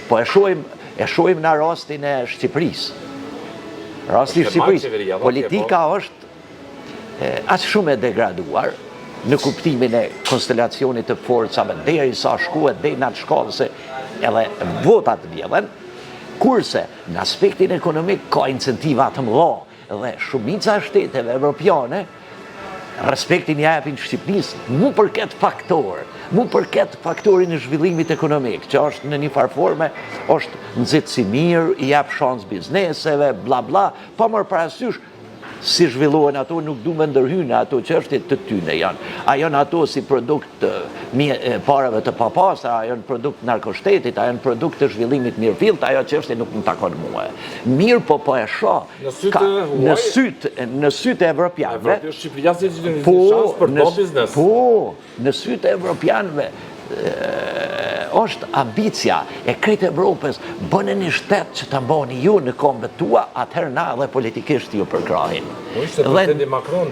Po e shohim në rastin e Shqipërisë. Rasti i Shqipërisë, politika është aq shumë e degraduar në kuptimin e konstelacionit të forcave derisa shkohet deri në atë shkallë se edhe votat vjellen, kurse në aspektin ekonomik ka incentiva të mëdha dhe shumica e shteteve evropiane respektin japin Shqipërisë mu për këtë faktorin e zhvillimit ekonomik, që është në një farforme, është nxitësi mirë, i jap shans bizneseve, bla bla, pa marrë parasysh si zhvillohen ato, nuk du me ndërhyjnë ato çështjet të tyne janë. A janë ato si produkt parave të papastra, a janë produkt narkoshtetit, a janë produkt të zhvillimit mirëfillt, ajo çështje nuk më takon mua. Mirë po e shoh në sytë evropianëve. Shqipëria si një shans për do biznes. Po, në sytë evropianëve është ambicia e krejtë Evropës, bënë një shtet që të mbani ju në kombët tua, atëherë na dhe politikisht ju përkrahin.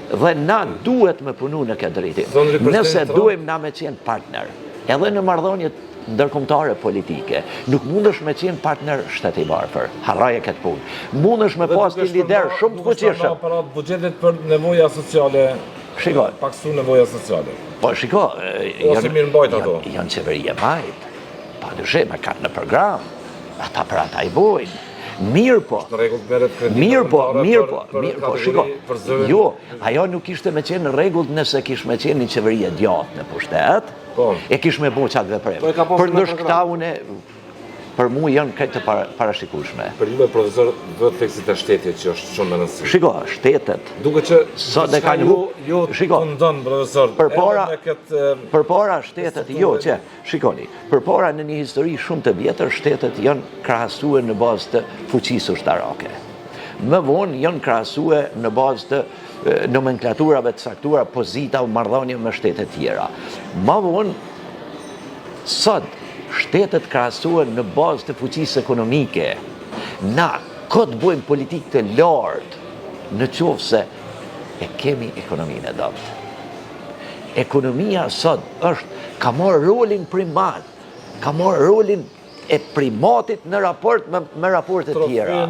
Dhe na duhet me punu në këtë drejtim. Nëse duhem na me qenë partner, edhe në marrëdhëniet ndërkombëtare politike, nuk mundesh me qenë partner shteti varfër. Harraje këtë punë. Mundesh me pas një lider shumë të fuqishëm. Aparat buxhetet për nevoja sociale. Shiko, paksu nevoja sociale. Po shiko, ose mirë mbajt ato. Janë qeveri e majt, pa dyshim e kanë në program, ata për ata i bojnë. Mirë po, shiko, jo, ajo nuk ishte me qenë në rregull nëse kish me qenë një qeveri e djathtë në pushtet, e kish me bo qatë veprim. Për ndërsh këta une, për mu janë këtë parashikueshme. Për ju profesor, vetë teksit e shtetit që është shumë më rëndësishëm. Shiko, shtetet. Duke që sot e kanë fundon, profesor. Përpara shtetet, shikoni, përpara në një histori shumë të vjetër, shtetet janë krahasuar në bazë të fuqisë ushtarake. Më vonë janë krahasuar në bazë të nomenklaturave të saktuara, pozita u marrëdhënie me shtetet tjera. Më vonë, sot shtetet krahasohen në bazë të fuqisë ekonomike. Na, këtë bojmë politikë të lartë në qoftë se e kemi ekonominë e dobët. Ekonomia sot ka marrë rolin primat, ka marrë rolin e primatit në raport me raportet tjera.